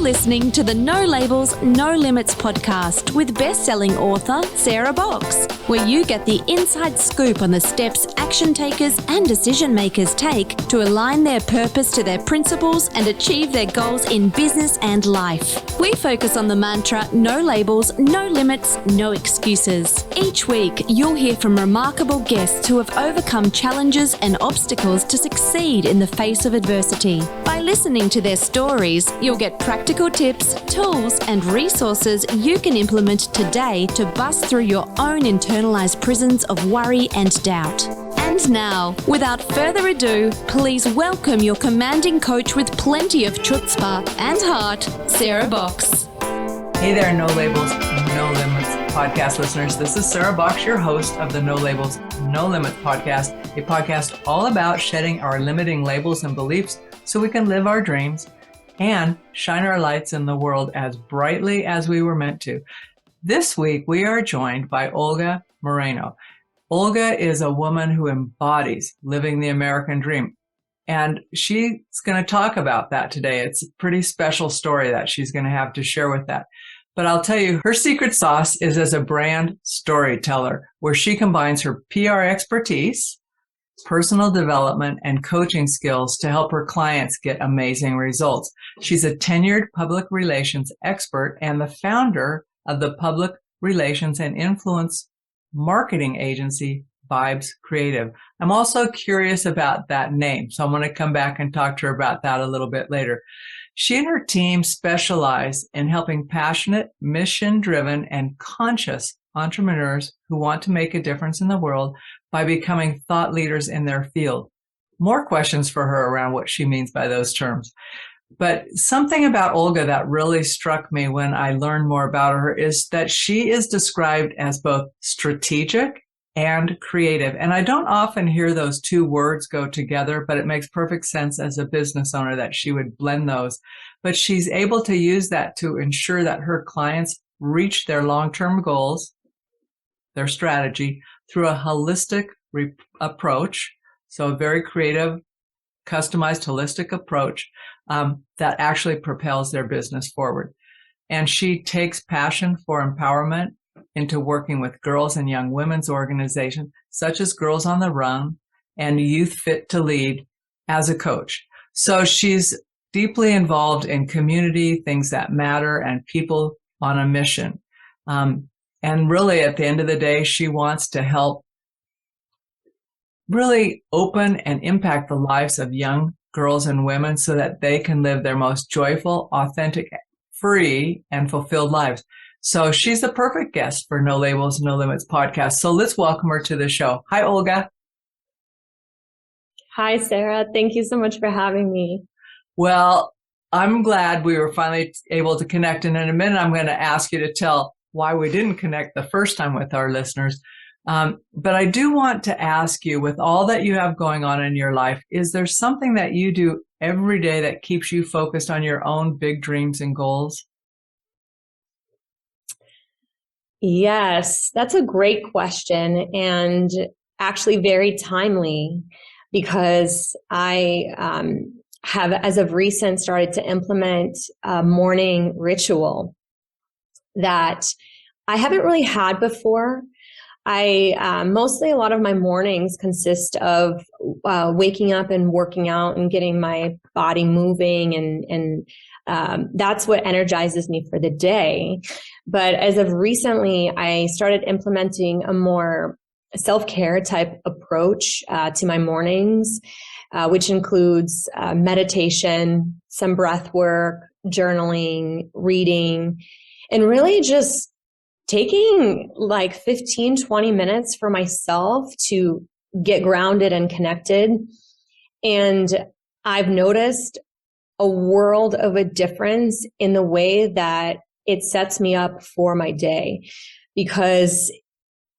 listening to the No Labels, No Limits podcast with best-selling author Sarah Box, where you get the inside scoop on the steps action takers and decision makers take to align their purpose to their principles and achieve their goals in business and life. We focus on the mantra, no labels, no limits, no excuses. Each week, you'll hear from remarkable guests who have overcome challenges and obstacles to succeed in the face of adversity. By listening to their stories, you'll get practical tips, tools, and resources you can implement today to bust through your own internalized prisons of worry and doubt. And now, without further ado, please welcome your commanding coach with plenty of chutzpah and heart, Sarah Box. Hey there, No Labels, No Limits podcast listeners. This is Sarah Box, your host of the No Labels, No Limits podcast, a podcast all about shedding our limiting labels and beliefs so we can live our dreams and shine our lights in the world as brightly as we were meant to. This week, we are joined by Olga Moreno. Olga is a woman who embodies living the American dream, and she's going to talk about that today. It's a pretty special story that she's going to have to share with that. But I'll tell you, her secret sauce is as a brand storyteller, where she combines her PR expertise, personal development, and coaching skills to help her clients get amazing results. She's a tenured public relations expert and the founder of the public relations and influence marketing agency, Vibes Creative. I'm also curious about that name, so I'm going to come back and talk to her about that a little bit later. She and her team specialize in helping passionate, mission-driven, and conscious entrepreneurs who want to make a difference in the world by becoming thought leaders in their field. More questions for her around what she means by those terms. But something about Olga that really struck me when I learned more about her is that she is described as both strategic and creative. And I don't often hear those two words go together, but it makes perfect sense as a business owner that she would blend those. But she's able to use that to ensure that her clients reach their long-term goals, their strategy, through a holistic approach. So a very creative, customized, holistic approach that actually propels their business forward. And she takes passion for empowerment into working with girls and young women's organizations, such as Girls on the Run and Youth Fit to Lead, as a coach. So she's deeply involved in community, things that matter, and people on a mission. And really, at the end of the day, she wants to help really open and impact the lives of young girls and women so that they can live their most joyful, authentic, free, and fulfilled lives. So she's the perfect guest for No Labels, No Limits podcast. So let's welcome her to the show. Hi, Olga. Hi, Sarah. Thank you so much for having me. Well, I'm glad we were finally able to connect. And in a minute, I'm going to ask you to tell why we didn't connect the first time with our listeners. But I do want to ask you, with all that you have going on in your life, is there something that you do every day that keeps you focused on your own big dreams and goals? Yes, that's a great question, and actually very timely, because I have, as of recent, started to implement a morning ritual that I haven't really had before. Mostly a lot of my mornings consist of waking up and working out and getting my body moving, and that's what energizes me for the day. But as of recently, I started implementing a more self-care type approach to my mornings, which includes meditation, some breath work, journaling, reading, and really just taking like 15, 20 minutes for myself to get grounded and connected. And I've noticed a world of a difference in the way that it sets me up for my day, because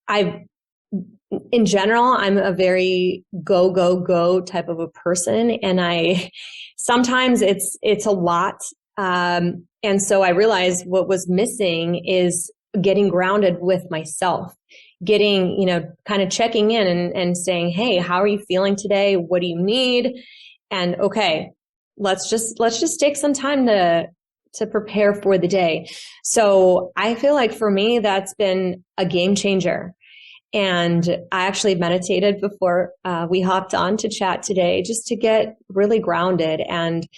in general, I'm a very go, go, go type of a person. And sometimes it's a lot. And so I realized what was missing is getting grounded with myself, getting, kind of checking in and saying, hey, how are you feeling today? What do you need? And okay, let's just take some time to prepare for the day. So I feel like for me, that's been a game changer. And I actually meditated before we hopped on to chat today, just to get really grounded. And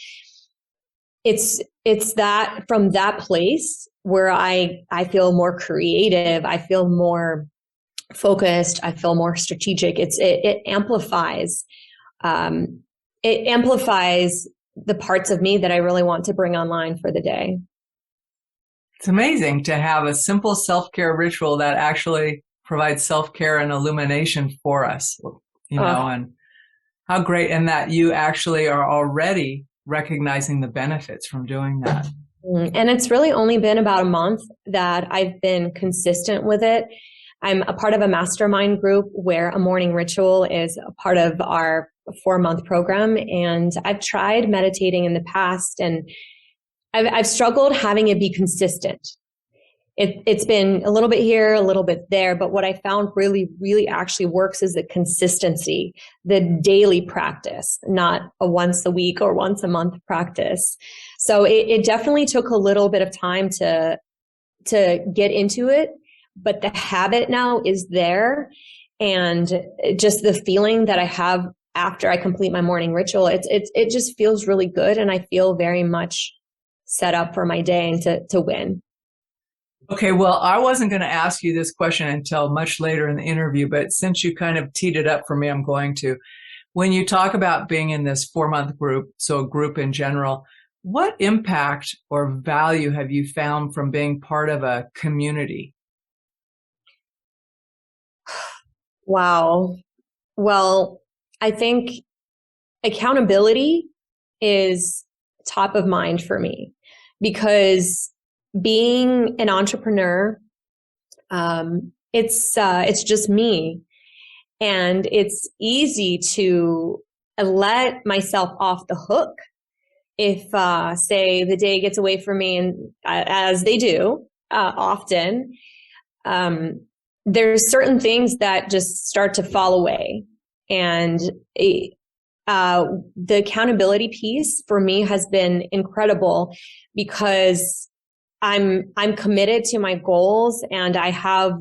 it's that from that place where I feel more creative, I feel more focused, I feel more strategic. It amplifies the parts of me that I really want to bring online for the day. It's amazing to have a simple self-care ritual that actually provides self-care and illumination for us, and how great. And that you actually are already recognizing the benefits from doing that. And it's really only been about a month that I've been consistent with it. I'm a part of a mastermind group where a morning ritual is a part of our 4-month program. And I've tried meditating in the past, and I've struggled having it be consistent. It's been a little bit here, a little bit there, but what I found really, really actually works is the consistency, the daily practice, not a once a week or once a month practice. So it definitely took a little bit of time to get into it, but the habit now is there. And just the feeling that I have after I complete my morning ritual, it just feels really good. And I feel very much set up for my day and to win. Okay, well, I wasn't going to ask you this question until much later in the interview, but since you kind of teed it up for me, I'm going to. When you talk about being in this 4-month group, so a group in general, what impact or value have you found from being part of a community? Wow. Well, I think accountability is top of mind for me, because being an entrepreneur, it's just me, and it's easy to let myself off the hook if, say, the day gets away from me, and as they do often, there's certain things that just start to fall away, and the accountability piece for me has been incredible, because I'm committed to my goals, and I have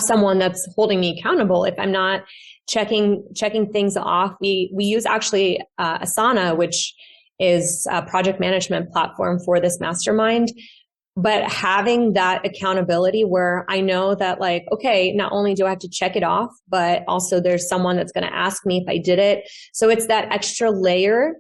someone that's holding me accountable. If I'm not checking things off, we use actually Asana, which is a project management platform for this mastermind. But having that accountability where I know that, like, okay, not only do I have to check it off, but also there's someone that's going to ask me if I did it. So it's that extra layer,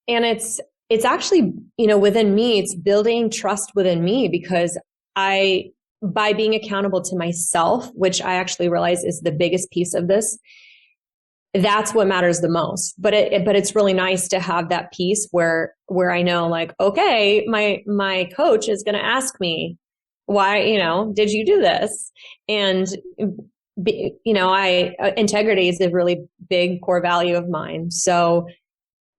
and it's actually, within me, it's building trust within me, because by being accountable to myself, which I actually realize is the biggest piece of this, that's what matters the most. But it's really nice to have that piece where I know, like, okay, my coach is going to ask me, why, did you do this? And, integrity is a really big core value of mine. So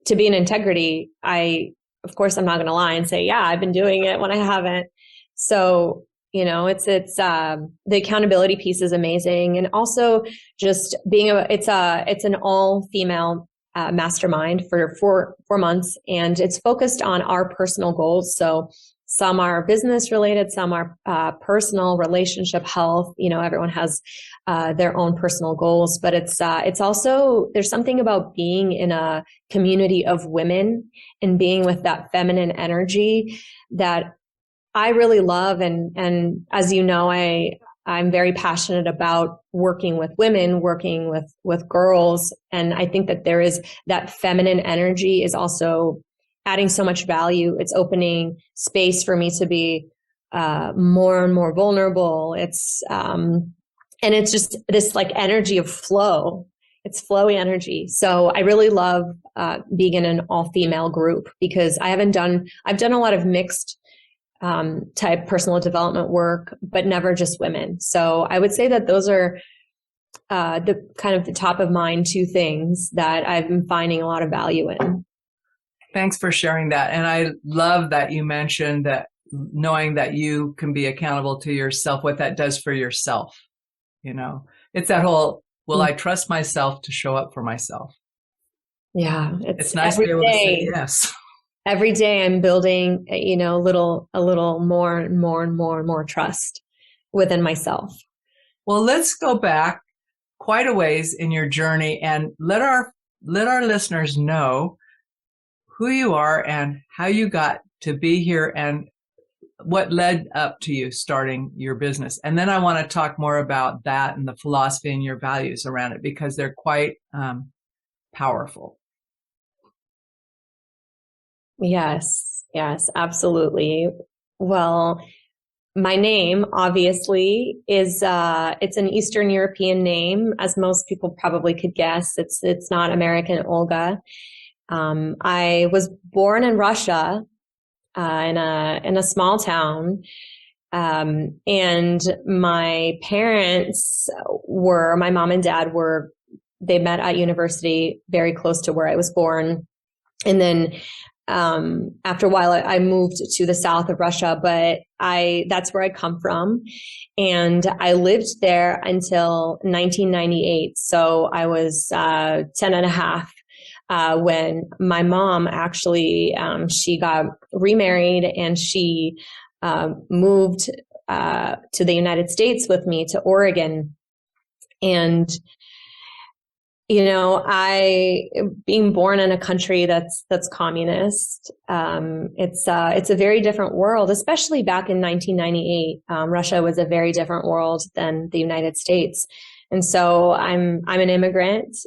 to be in integrity, of course, I'm not going to lie and say, yeah, I've been doing it when I haven't. So, it's the accountability piece is amazing. And also just being it's an all female mastermind for 4 months, and it's focused on our personal goals. So some are business related, some are personal, relationship, health. Everyone has their own personal goals, but it's also, there's something about being in a community of women and being with that feminine energy that I really love. And as you know, I'm very passionate about working with women, working with girls. And I think that there is that feminine energy is also adding so much value. It's opening space for me to be more and more vulnerable. It's and it's just this like energy of flow. It's flowy energy. So I really love being in an all-female group, because I've done a lot of mixed type personal development work, but never just women. So I would say that those are the kind of the top of mind 2 things that I've been finding a lot of value in. Thanks for sharing that. And I love that you mentioned that knowing that you can be accountable to yourself, what that does for yourself. It's that whole, will I trust myself to show up for myself? Yeah. It's nice to be able to say yes. every day I'm building, a little more and more and more and more trust within myself. Well, let's go back quite a ways in your journey and let our listeners know who you are and how you got to be here and what led up to you starting your business. And then I want to talk more about that and the philosophy and your values around it, because they're quite powerful. Yes, absolutely. Well, my name obviously is it's an Eastern European name, as most people probably could guess. It's not American Olga. I was born in Russia, in a small town, and my mom and dad they met at university very close to where I was born, and then after a while, I moved to the south of Russia, but that's where I come from. And I lived there until 1998. So I was 10 and a half when my mom actually, she got remarried and she moved to the United States with me to Oregon. And being born in a country that's communist, it's a very different world, especially back in 1998. Russia was a very different world than the United States. And so I'm an immigrant,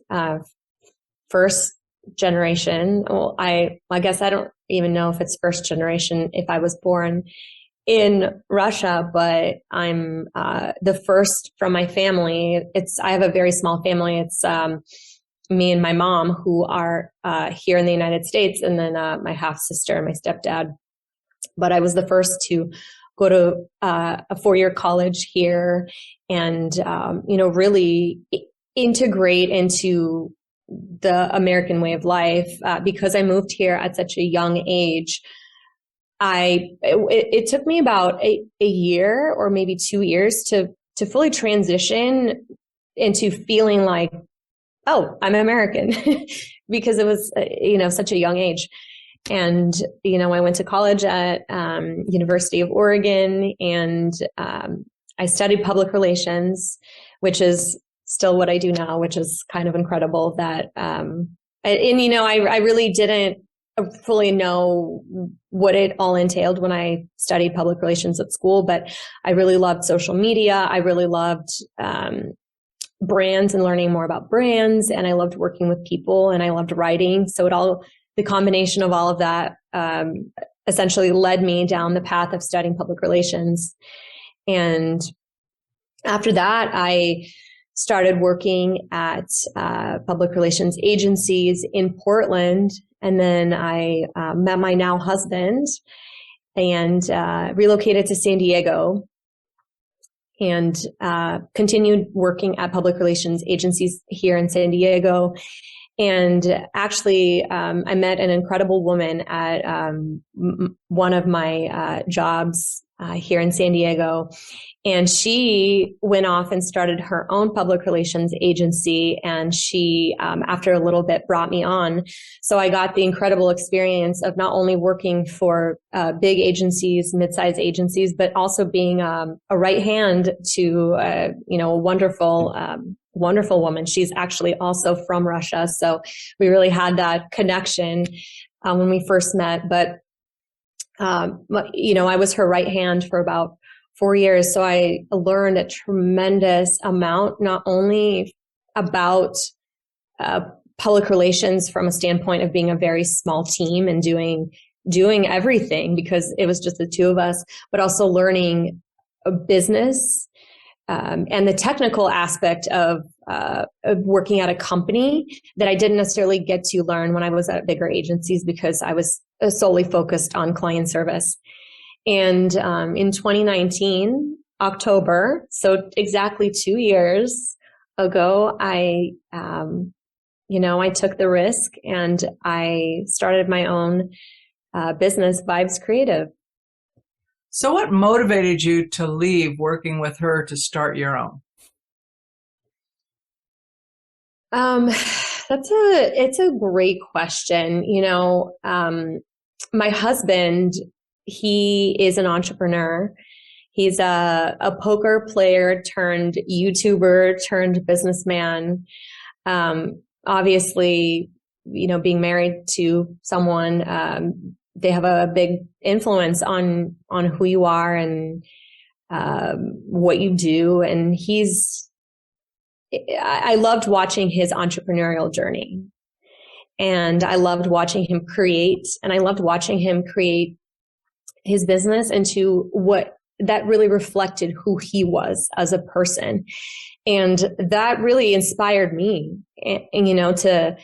first generation. Well, I guess I don't even know if it's first generation if I was born in Russia, but I'm the first from my family. I have a very small family. It's me and my mom who are here in the United States, and then my half sister and my stepdad. But I was the first to go to a 4-year college here, and really integrate into the American way of life because I moved here at such a young age. It took me about a year or maybe 2 years to fully transition into feeling like, oh, I'm American because it was, such a young age. And, I went to college at University of Oregon, and I studied public relations, which is still what I do now, which is kind of incredible that, I really didn't fully know what it all entailed when I studied public relations at school, but I really loved social media. I really loved brands and learning more about brands, and I loved working with people, and I loved writing. So the combination of all of that essentially led me down the path of studying public relations. And after that, I started working at public relations agencies in Portland. And then I met my now husband and relocated to San Diego and continued working at public relations agencies here in San Diego. And actually, I met an incredible woman at one of my jobs here in San Diego. And she went off and started her own public relations agency. And she, after a little bit, brought me on. So I got the incredible experience of not only working for big agencies, mid-sized agencies, but also being a right hand to, a wonderful woman. She's actually also from Russia. So we really had that connection when we first met. But, I was her right hand for about 4 years. So I learned a tremendous amount, not only about public relations from a standpoint of being a very small team and doing everything because it was just the two of us, but also learning a business and the technical aspect of working at a company that I didn't necessarily get to learn when I was at bigger agencies because I was solely focused on client service. And in 2019, October, so exactly 2 years ago, I took the risk and I started my own business, Vibes Creative. So what motivated you to leave working with her to start your own? It's a great question. my husband, he is an entrepreneur. He's a poker player turned YouTuber turned businessman. Obviously, being married to someone, they have a big influence on who you are and what you do. And I loved watching his entrepreneurial journey. And I loved watching him create, his business into what that really reflected who he was as a person. And that really inspired me, and to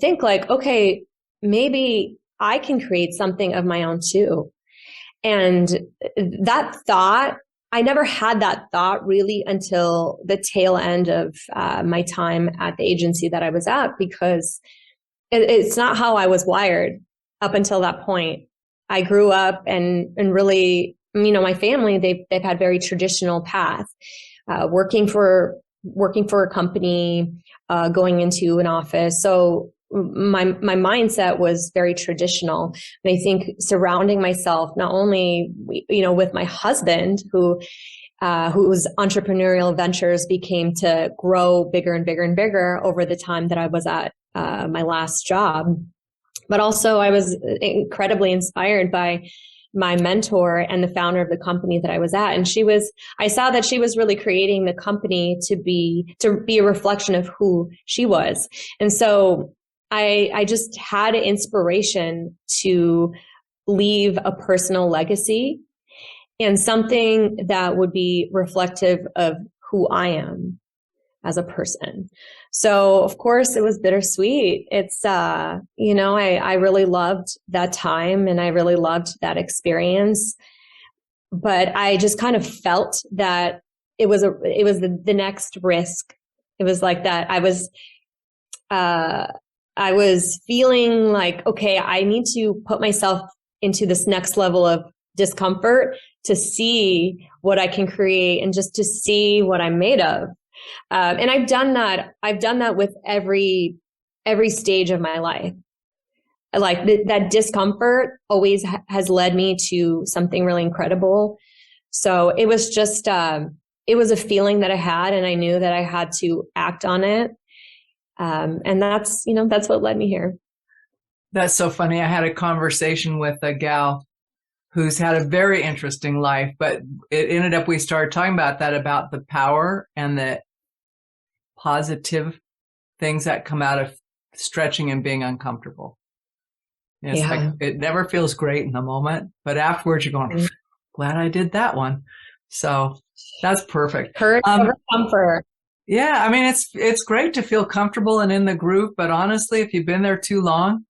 think like, okay, maybe I can create something of my own too. And that thought, I never had that thought really until the tail end of my time at the agency that I was at, because it's not how I was wired up until that point. I grew up and really, my family, they've had very traditional path, working for a company, going into an office. So my mindset was very traditional. And I think surrounding myself, not only, with my husband, whose entrepreneurial ventures became to grow bigger and bigger and bigger over the time that I was at my last job. But also I was incredibly inspired by my mentor and the founder of the company that I was at. And I saw that she was really creating the company to be a reflection of who she was. And so I just had an inspiration to leave a personal legacy and something that would be reflective of who I am as a person. So of course it was bittersweet. It's, I really loved that time and I really loved that experience, but I just kind of felt that it was the next risk. It was like that. I was feeling like, okay, I need to put myself into this next level of discomfort to see what I can create and just to see what I'm made of. And I've done that. I've done that with every stage of my life. Like that discomfort always has led me to something really incredible. So it was just, it was a feeling that I had, and I knew that I had to act on it. And that's what led me here. That's so funny. I had a conversation with a gal who's had a very interesting life, but it ended up, we started talking about that, about the power and the positive things that come out of stretching and being uncomfortable. It's like, it never feels great in the moment, but afterwards you're going, glad I did that one. So that's perfect. Courage over comfort. Yeah. I mean, it's great to feel comfortable and in the groove, but honestly, if you've been there too long,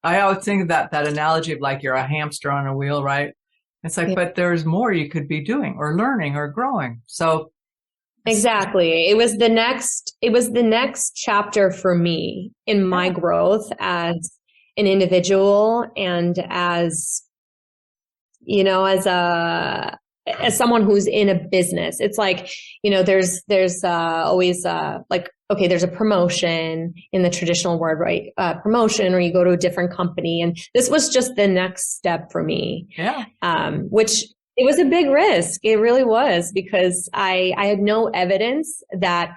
I always think of that analogy of like you're a hamster on a wheel, right? It's like, but there's more you could be doing or learning or growing. So exactly. It was the next chapter for me in my growth as an individual and as someone who's in a business. It's like, there's always like, okay, there's a promotion in the traditional word, right? Promotion, or you go to a different company. And this was just the next step for me. Yeah. Which it was a big risk. It really was, because I had no evidence that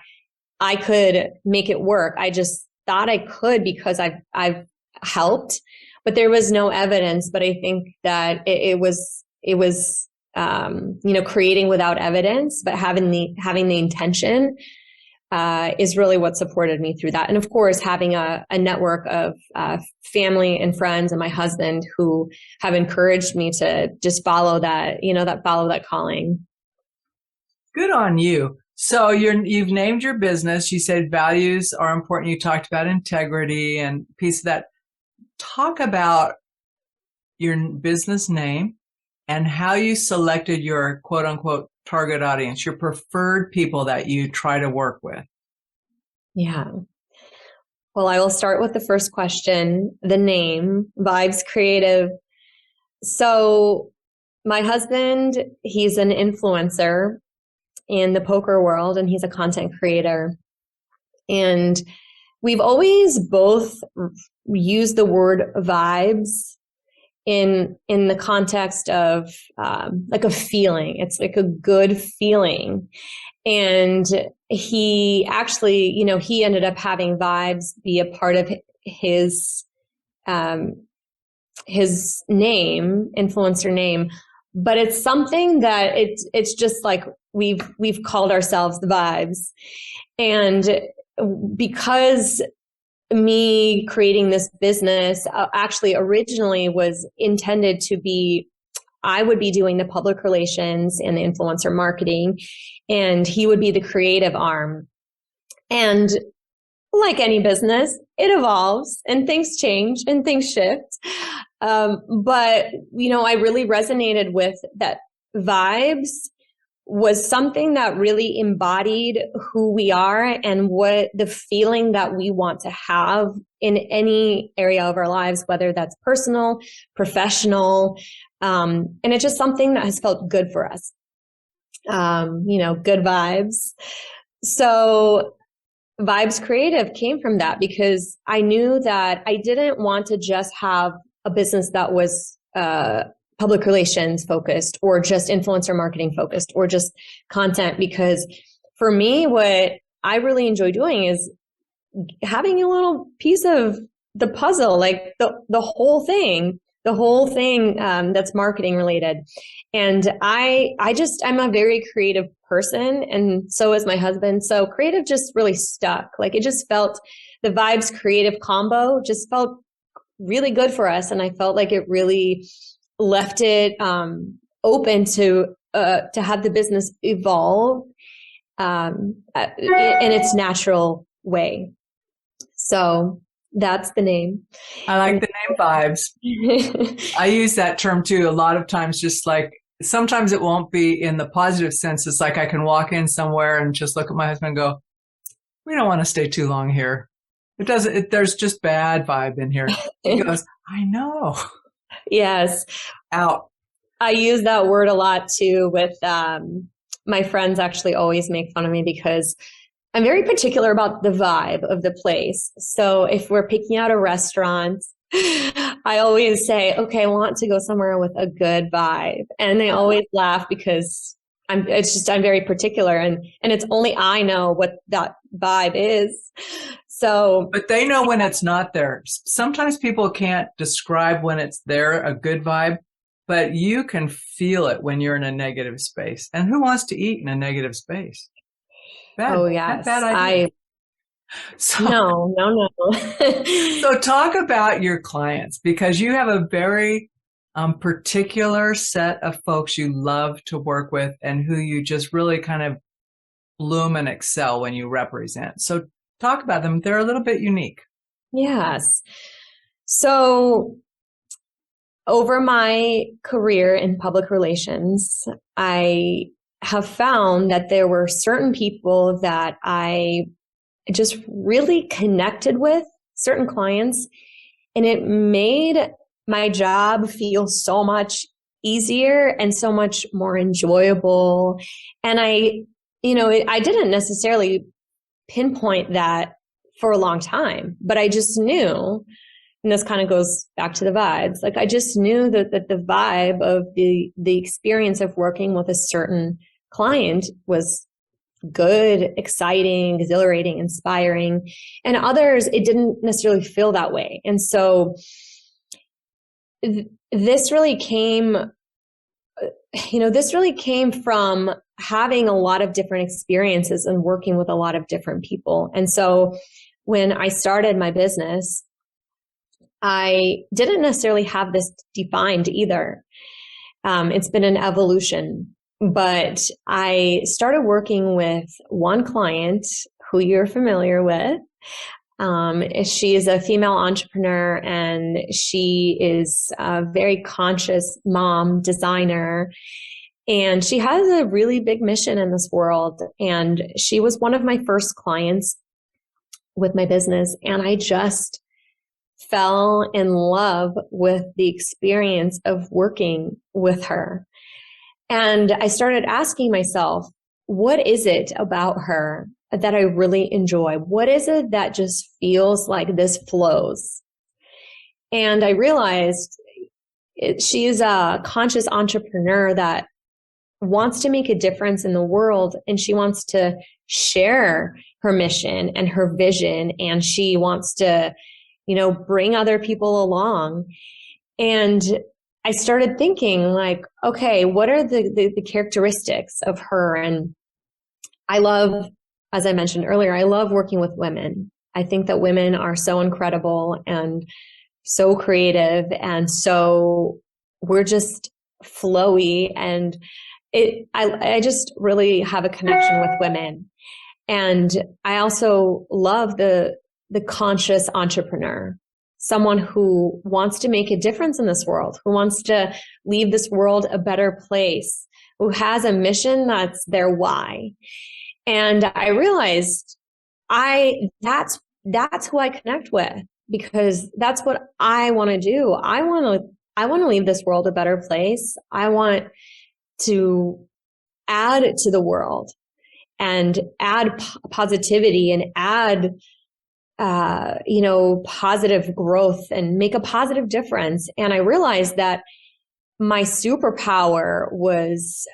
I could make it work. I just thought I could because I've helped, but there was no evidence. But I think that it was creating without evidence, but having the intention is really what supported me through that. And of course, having a network of family and friends and my husband who have encouraged me to just follow that calling. Good on you. So you've named your business. You said values are important. You talked about integrity and piece of that. Talk about your business name and how you selected your quote unquote target audience, your preferred people that you try to work with. Yeah. Well, I will start with the first question, the name, Vibes Creative. So my husband, he's an influencer in the poker world, and he's a content creator. And we've always both used the word vibes in the context of like a feeling. It's like a good feeling. And he actually, he ended up having vibes be a part of his name, influencer name. But it's something that it's just like we've called ourselves the vibes. And because me creating this business actually originally was intended to be, I would be doing the public relations and the influencer marketing, and he would be the creative arm. And like any business, it evolves and things change and things shift. But, I really resonated with that. Vibes was something that really embodied who we are and what the feeling that we want to have in any area of our lives, whether that's personal, professional. And it's just something that has felt good for us. Good vibes. So Vibes Creative came from that because I knew that I didn't want to just have a business that was public relations focused or just influencer marketing focused or just content, because for me, what I really enjoy doing is having a little piece of the puzzle, like the whole thing that's marketing related. And I'm a very creative person, and so is my husband. So creative just really stuck. Like it just felt, the Vibes Creative combo just felt really good for us. And I felt like it really left it open to have the business evolve in its natural way. So that's the name. I like the name Vibes. I use that term too a lot of times, just like sometimes it won't be in the positive sense. It's like I can walk in somewhere and just look at my husband and go, we don't want to stay too long here. There's just bad vibe in here. He goes, I know. Yes. Out. I use that word a lot too with my friends actually always make fun of me because I'm very particular about the vibe of the place. So if we're picking out a restaurant, I always say, okay, I want to go somewhere with a good vibe. And they always laugh because I'm very particular and it's only I know what that vibe is. So, but they know when it's not there. Sometimes people can't describe when it's there, a good vibe, but you can feel it when you're in a negative space. And who wants to eat in a negative space? Oh, yes. Bad idea. No. So talk about your clients, because you have a very particular set of folks you love to work with and who you just really kind of bloom and excel when you represent. So talk about them. They're a little bit unique. Yes. So over my career in public relations, I have found that there were certain people that I just really connected with, certain clients, and it made my job feel so much easier and so much more enjoyable. And I didn't necessarily pinpoint that for a long time, but I just knew, and this kind of goes back to the vibes, like I just knew that the vibe of the experience of working with a certain client was good, exciting, exhilarating, inspiring, and others, it didn't necessarily feel that way. And so this really came from having a lot of different experiences and working with a lot of different people. And so when I started my business, I didn't necessarily have this defined either. It's been an evolution, but I started working with one client who you're familiar with. She is a female entrepreneur and she is a very conscious mom, designer, and she has a really big mission in this world. And she was one of my first clients with my business. And I just fell in love with the experience of working with her. And I started asking myself, what is it about her that I really enjoy? What is it that just feels like this flows? And I realized she's a conscious entrepreneur that wants to make a difference in the world, and she wants to share her mission and her vision, and she wants to, bring other people along. And I started thinking like, okay, what are the characteristics of her? And I love, as I mentioned earlier, I love working with women. I think that women are so incredible and so creative, and so we're just flowy, and I just really have a connection with women. And I also love the conscious entrepreneur, someone who wants to make a difference in this world, who wants to leave this world a better place, who has a mission that's their why. And I realized that's who I connect with, because that's what I want to do. I want to leave this world a better place. I want to add to the world and add positivity and add, positive growth and make a positive difference. And I realized that my superpower was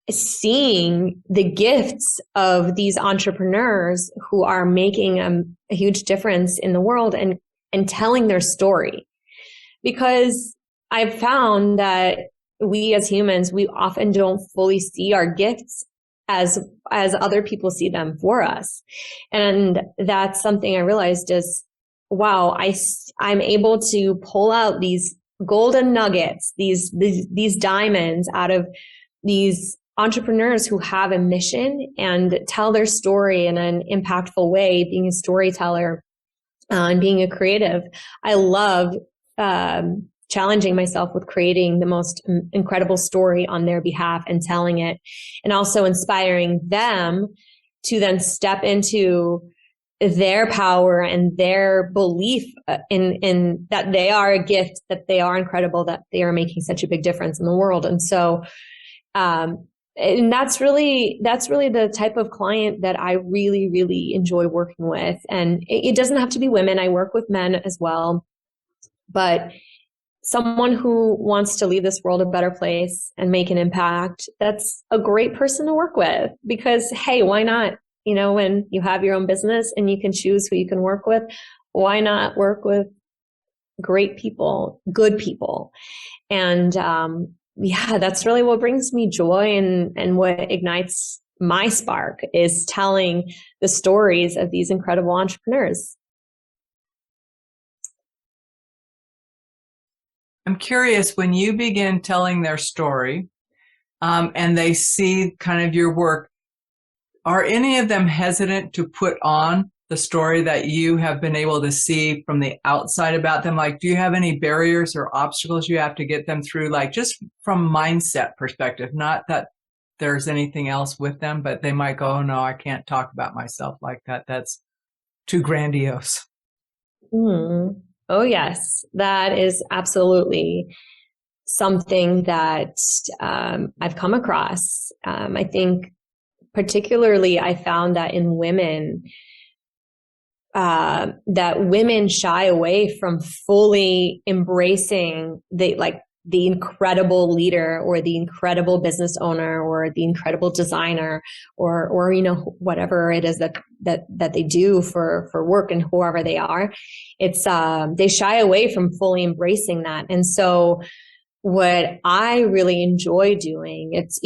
seeing the gifts of these entrepreneurs who are making a huge difference in the world and telling their story. Because I've found that we as humans, we often don't fully see our gifts as other people see them for us. And that's something I realized is, wow, I'm able to pull out these golden nuggets, these diamonds out of these entrepreneurs who have a mission and tell their story in an impactful way, being a storyteller and being a creative. I love challenging myself with creating the most incredible story on their behalf and telling it, and also inspiring them to then step into their power and their belief in that they are a gift, that they are incredible, that they are making such a big difference in the world. And so, and that's really the type of client that I really, really enjoy working with. And it doesn't have to be women. I work with men as well, but someone who wants to leave this world a better place and make an impact, that's a great person to work with, because, hey, why not? When you have your own business and you can choose who you can work with, why not work with great people, good people? And, that's really what brings me joy, and what ignites my spark is telling the stories of these incredible entrepreneurs. I'm curious, when you begin telling their story, and they see kind of your work, are any of them hesitant to put on the story that you have been able to see from the outside about them? Like, do you have any barriers or obstacles you have to get them through, like just from mindset perspective? Not that there's anything else with them, but they might go, oh no, I can't talk about myself like that. That's too grandiose. Oh, yes, that is absolutely something that I've come across. I think particularly I found that in women, that women shy away from fully embracing the incredible leader or the incredible business owner or the incredible designer or whatever it is that they do for work and whoever they are. It's they shy away from fully embracing that. And so what I really enjoy doing, it's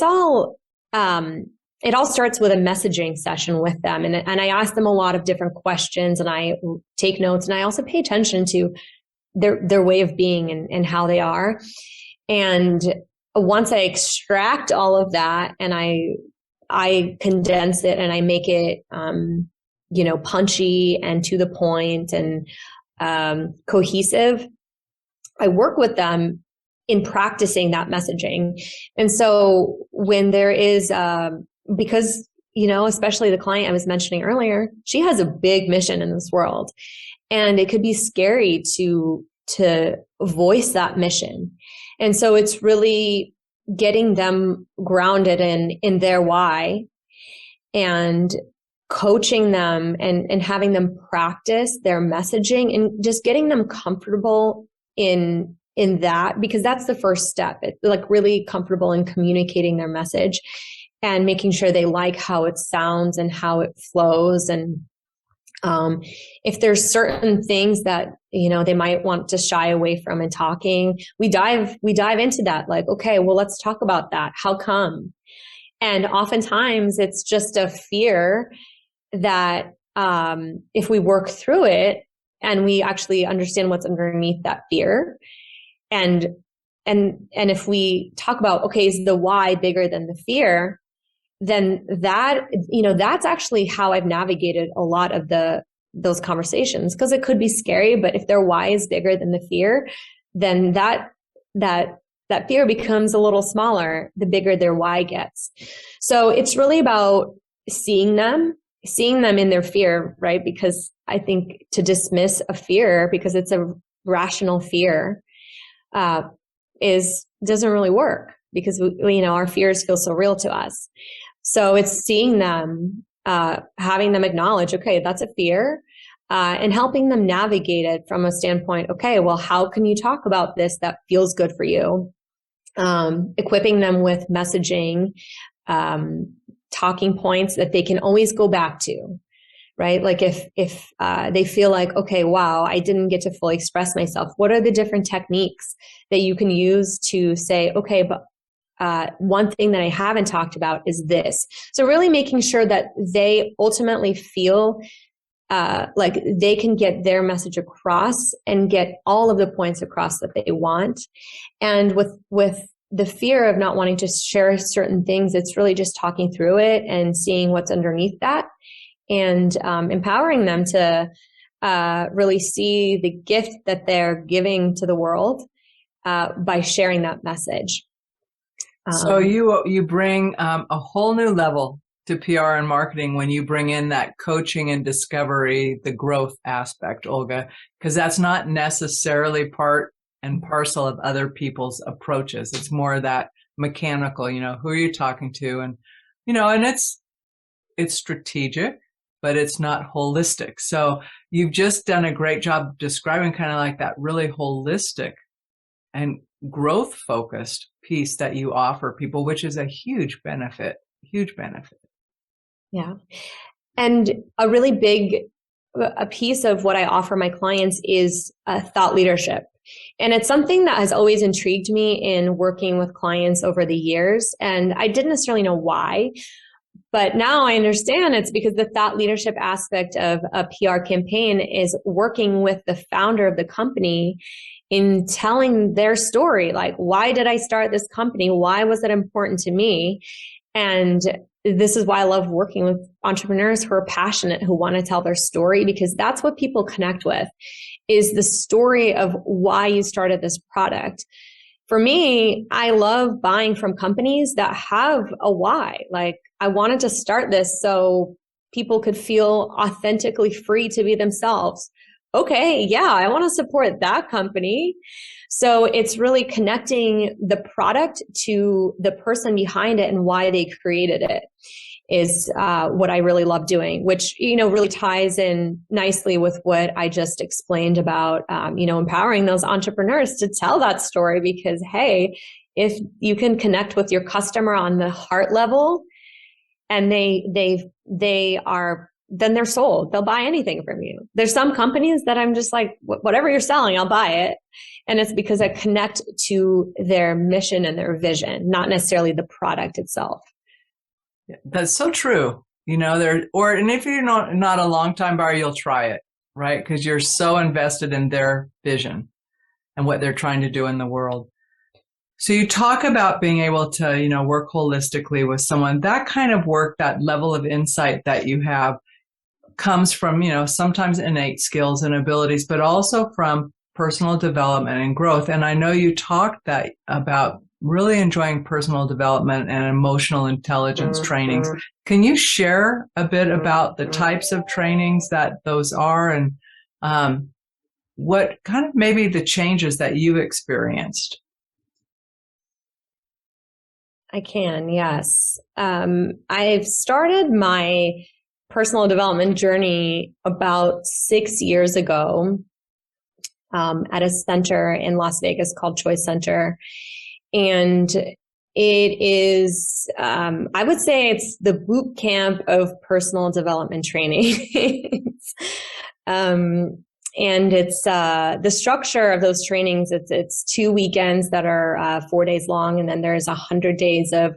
all it all starts with a messaging session with them. And I ask them a lot of different questions, and I take notes, and I also pay attention to their way of being and how they are. And once I extract all of that and I condense it and I make it, punchy and to the point and cohesive, I work with them in practicing that messaging. And so when there is, because, especially the client I was mentioning earlier, she has a big mission in this world, and it could be scary to voice that mission. And so it's really getting them grounded in their why and coaching them and having them practice their messaging and just getting them comfortable in that, because that's the first step. It's like really comfortable in communicating their message and making sure they like how it sounds and how it flows. And if there's certain things that, they might want to shy away from in talking, we dive into that. Like, okay, well, let's talk about that. How come? And oftentimes it's just a fear that if we work through it and we actually understand what's underneath that fear, and if we talk about, okay, is the why bigger than the fear, then that, that's actually how I've navigated a lot of those conversations, because it could be scary, but if their why is bigger than the fear, then that fear becomes a little smaller the bigger their why gets. So it's really about seeing them in their fear, right? Because I think to dismiss a fear because it's a rational fear doesn't really work, because our fears feel so real to us. So it's seeing them, having them acknowledge, okay, that's a fear, and helping them navigate it from a standpoint, okay, well, how can you talk about this that feels good for you? Equipping them with messaging, talking points that they can always go back to, right? Like if they feel like, okay, wow, I didn't get to fully express myself, what are the different techniques that you can use to say, okay, but one thing that I haven't talked about is this. So really making sure that they ultimately feel like they can get their message across and get all of the points across that they want. And with the fear of not wanting to share certain things, it's really just talking through it and seeing what's underneath that, and empowering them to really see the gift that they're giving to the world by sharing that message. So you bring a whole new level to PR and marketing when you bring in that coaching and discovery, the growth aspect, Olga, because that's not necessarily part and parcel of other people's approaches. It's more that mechanical, who are you talking to? And, and it's strategic, but it's not holistic. So you've just done a great job describing kind of like that really holistic and growth focused piece that you offer people, which is a huge benefit. Yeah. And a really big piece of what I offer my clients is thought leadership. And it's something that has always intrigued me in working with clients over the years. And I didn't necessarily know why, but now I understand it's because the thought leadership aspect of a PR campaign is working with the founder of the company in telling their story. Like, why did I start this company? Why was it important to me? And this is why I love working with entrepreneurs who are passionate, who want to tell their story, because that's what people connect with, is the story of why you started this product. For me, I love buying from companies that have a why. Like, I wanted to start this so people could feel authentically free to be themselves. Okay, yeah, I want to support that company. So it's really connecting the product to the person behind it and why they created it is what I really love doing, which, really ties in nicely with what I just explained about, empowering those entrepreneurs to tell that story. Because, hey, if you can connect with your customer on the heart level and they are, then they're sold. They'll buy anything from you. There's some companies that I'm just like, whatever you're selling, I'll buy it. And it's because I connect to their mission and their vision, not necessarily the product itself. Yeah, that's so true. And if you're not a long time buyer, you'll try it, right? Because you're so invested in their vision and what they're trying to do in the world. So you talk about being able to, work holistically with someone. That kind of work, that level of insight that you have comes from, sometimes innate skills and abilities, but also from personal development and growth. And I know you talked about really enjoying personal development and emotional intelligence trainings. Can you share a bit about the types of trainings that those are, and what kind of maybe the changes that you've experienced? I can, yes. I've started my personal development journey about 6 years ago at a center in Las Vegas called Choice Center. And it is, I would say it's the boot camp of personal development training. And it's the structure of those trainings. It's 2 weekends that are 4 days long, and then there's 100 days of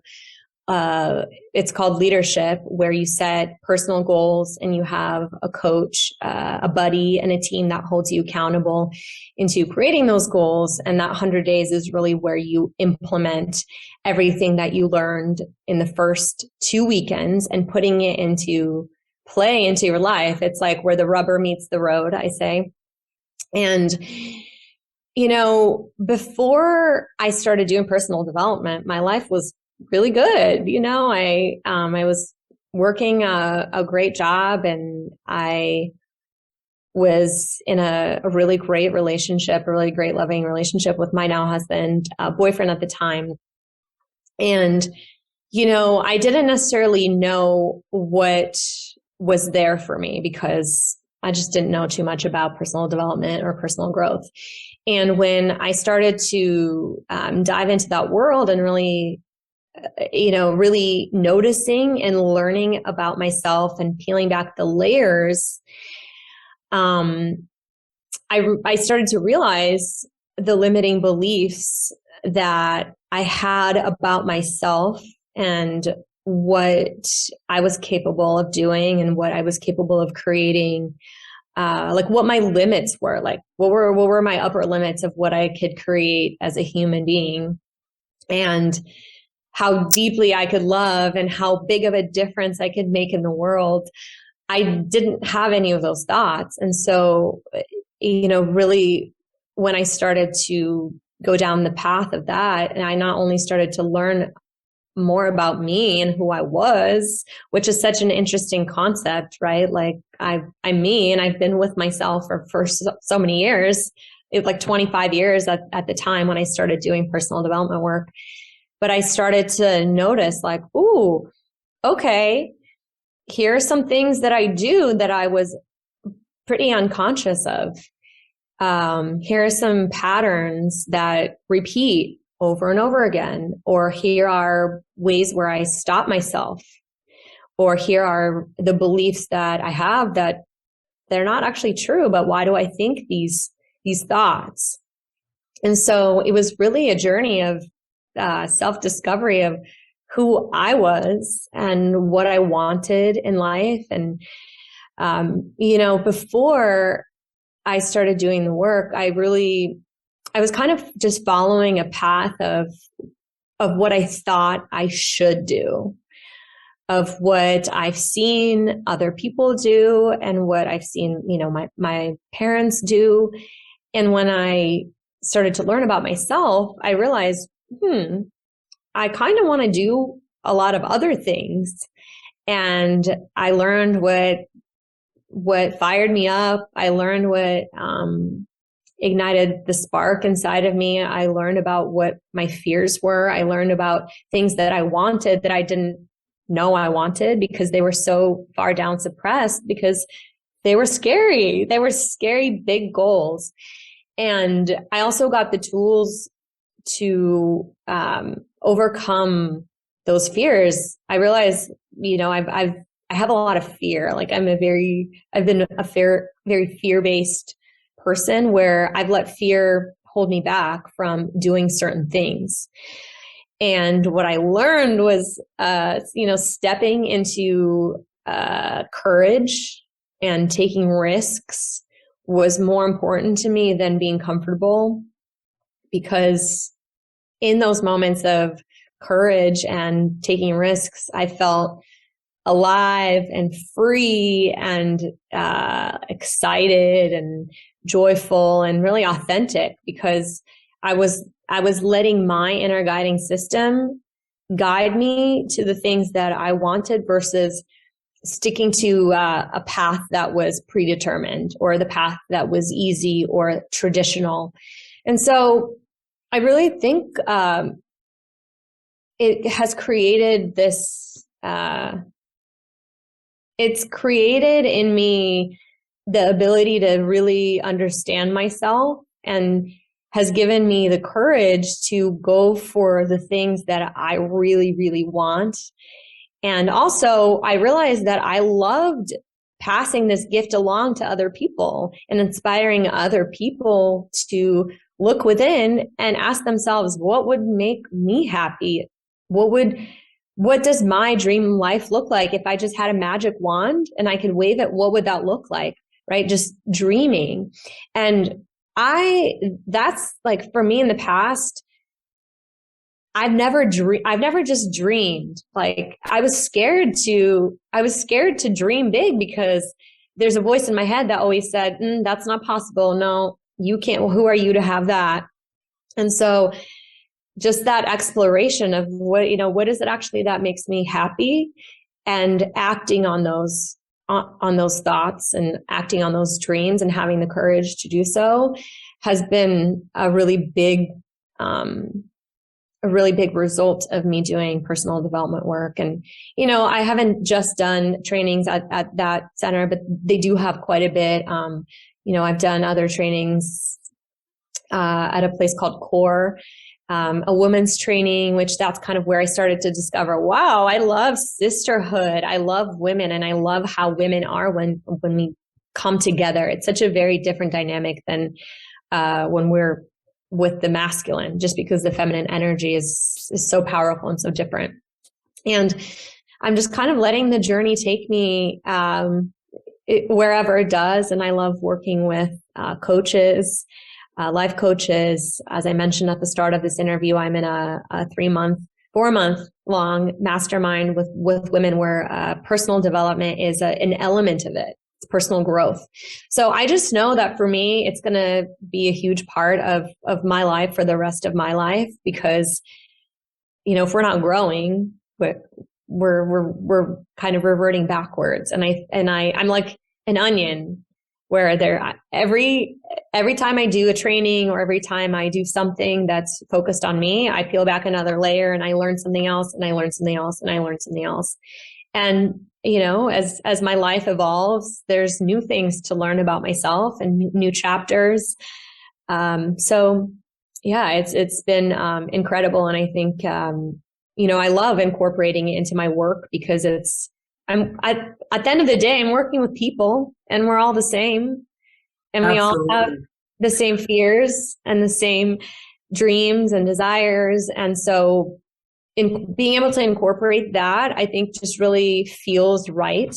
it's called leadership, where you set personal goals and you have a coach, a buddy, and a team that holds you accountable into creating those goals. And that 100 days is really where you implement everything that you learned in the first 2 weekends and putting it into play into your life. It's like where the rubber meets the road, I say. And, before I started doing personal development, my life was really good. I was working a great job, and I was in a really great relationship, a really great loving relationship with my now husband, boyfriend at the time. And, I didn't necessarily know what was there for me because I just didn't know too much about personal development or personal growth. And when I started to dive into that world and really noticing and learning about myself and peeling back the layers, I started to realize the limiting beliefs that I had about myself and what I was capable of doing and what I was capable of creating, like what my limits were, like what were my upper limits of what I could create as a human being, and how deeply I could love and how big of a difference I could make in the world. I didn't have any of those thoughts. And so, really when I started to go down the path of that, and I not only started to learn more about me and who I was, which is such an interesting concept, right? Like I'm me, and I've been with myself for so many years, like 25 years at the time when I started doing personal development work. But I started to notice like, ooh, okay, here are some things that I do that I was pretty unconscious of. Here are some patterns that repeat over and over again, or here are ways where I stop myself, or here are the beliefs that I have that they're not actually true, but why do I think these thoughts? And so it was really a journey of self-discovery of who I was and what I wanted in life. And, before I started doing the work, I was kind of just following a path of what I thought I should do, of what I've seen other people do and what I've seen, my parents do. And when I started to learn about myself, I realized, I kind of want to do a lot of other things. And I learned what fired me up. I learned what ignited the spark inside of me. I learned about what my fears were. I learned about things that I wanted that I didn't know I wanted because they were so far down suppressed, because they were scary. They were scary, big goals. And I also got the tools to overcome those fears. I realized, I have a lot of fear. Like I've been a very fear-based person where I've let fear hold me back from doing certain things. And what I learned was, stepping into courage and taking risks was more important to me than being comfortable, because in those moments of courage and taking risks, I felt alive and free and excited and joyful and really authentic, because I was letting my inner guiding system guide me to the things that I wanted versus sticking to a path that was predetermined or the path that was easy or traditional. And so I really think it has created this it's created in me the ability to really understand myself, and has given me the courage to go for the things that I really, really want. And also, I realized that I loved passing this gift along to other people and inspiring other people to look within and ask themselves, what would make me happy? What does my dream life look like if I just had a magic wand and I could wave it? What would that look like? Right? Just dreaming. And that's like, for me in the past, I've never just dreamed. Like I was scared to dream big, because there's a voice in my head that always said, that's not possible. No, you can't. Well, who are you to have that? And so just that exploration of what is it actually that makes me happy, and acting on those thoughts and acting on those dreams and having the courage to do so has been a really big result of me doing personal development work. And, I haven't just done trainings at that center, but they do have quite a bit. I've done other trainings at a place called Core, a women's training, which that's kind of where I started to discover, wow, I love sisterhood. I love women, and I love how women are when we come together. It's such a very different dynamic than when we're with the masculine, just because the feminine energy is so powerful and so different. And I'm just kind of letting the journey take me wherever it does. And I love working with coaches, life coaches. As I mentioned at the start of this interview, I'm in a 4-month long mastermind with women where personal development is an element of it. It's personal growth. So I just know that for me, it's going to be a huge part of my life for the rest of my life, because, if we're not growing, we're kind of reverting backwards. And I'm like an onion, where every time I do a training or every time I do something that's focused on me, I peel back another layer and I learn something else, and I learn something else, and I learn something else. And, as my life evolves, there's new things to learn about myself and new chapters. So yeah, it's been incredible. And I think, I love incorporating it into my work, because at the end of the day, I'm working with people, and we're all the same, and we all have the same fears and the same dreams and desires. And so in being able to incorporate that, I think just really feels right,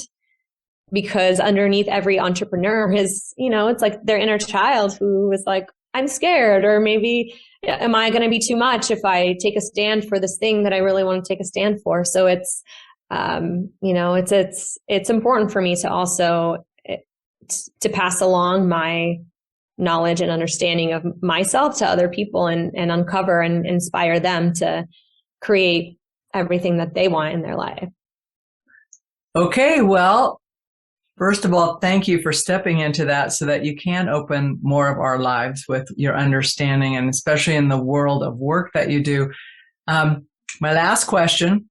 because underneath every entrepreneur is, it's like their inner child who is like, I'm scared, or maybe am I going to be too much if I take a stand for this thing that I really want to take a stand for? So it's, it's important for me to also to pass along my knowledge and understanding of myself to other people, and uncover and inspire them to create everything that they want in their life. Okay, well, first of all, thank you for stepping into that so that you can open more of our lives with your understanding, and especially in the world of work that you do. My last question,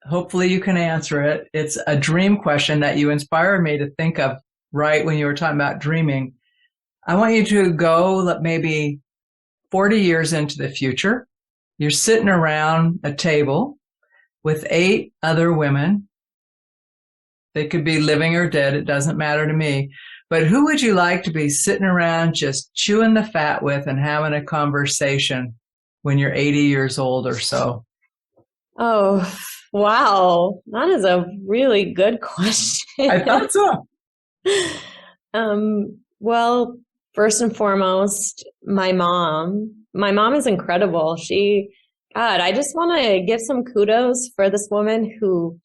hopefully you can answer it. It's a dream question that you inspired me to think of right when you were talking about dreaming. I want you to go maybe 40 years into the future. You're sitting around a table with 8 other women. They could be living or dead. It doesn't matter to me. But who would you like to be sitting around just chewing the fat with and having a conversation when you're 80 years old or so? Oh, wow. That is a really good question. I thought so. Well, first and foremost, my mom. My mom is incredible. I just want to give some kudos for this woman who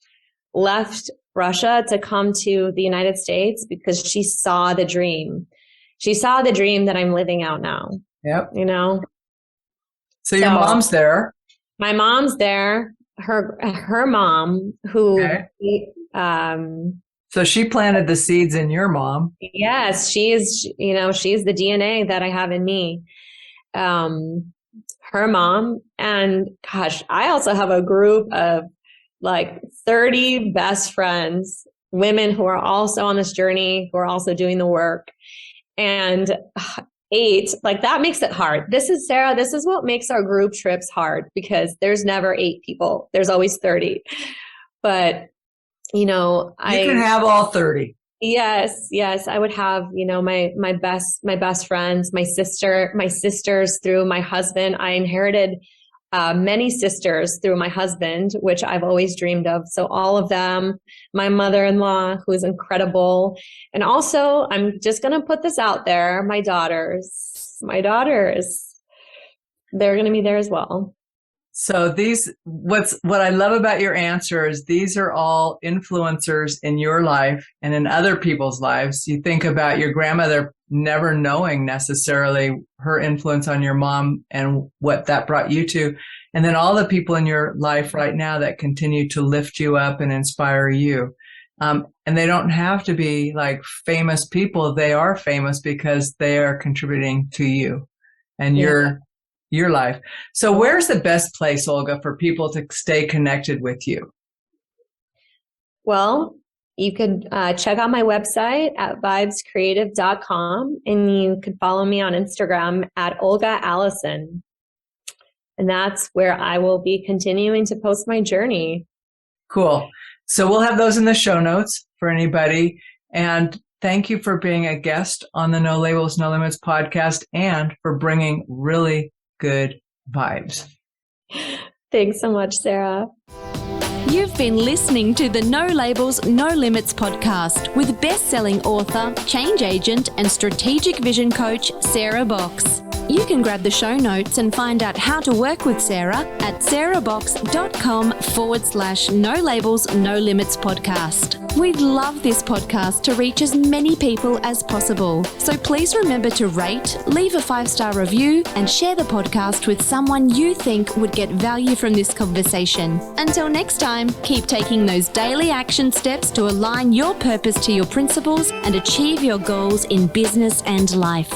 left Russia to come to the United States, because she saw the dream. She saw the dream that I'm living out now. Yep. So your mom's there. My mom's there. Her mom, who, so she planted the seeds in your mom. Yes, she's the DNA that I have in me. Her mom, and gosh, I also have a group of like 30 best friends women who are also on this journey, who are also doing the work. And 8, like that makes it hard. This is Sarah. This is what makes our group trips hard, because there's never 8 people. There's always 30. But, you can have all 30. Yes. I would have, my best friends, my sisters through my husband. I inherited many sisters through my husband, which I've always dreamed of. So all of them, my mother-in-law, who is incredible. And also, I'm just going to put this out there. My daughters, they're going to be there as well. So what I love about your answer is these are all influencers in your life and in other people's lives. You think about your grandmother never knowing necessarily her influence on your mom and what that brought you to. And then all the people in your life right now that continue to lift you up and inspire you. And they don't have to be like famous people. They are famous because they are contributing to you and your life. So where's the best place, Olga, for people to stay connected with you? Well, you could check out my website at vibescreative.com, and you could follow me on Instagram at Olga Allison. And that's where I will be continuing to post my journey. Cool. So we'll have those in the show notes for anybody. And thank you for being a guest on the No Labels, No Limits podcast, and for bringing really good vibes. Thanks so much, Sarah. You've been listening to the No Labels, No Limits podcast with best-selling author, change agent, and strategic vision coach, Sarah Box. You can grab the show notes and find out how to work with Sarah at sarahbox.com/No Labels, No Limits podcast. We'd love this podcast to reach as many people as possible. So please remember to rate, leave a 5-star review, and share the podcast with someone you think would get value from this conversation. Until next time, keep taking those daily action steps to align your purpose to your principles and achieve your goals in business and life.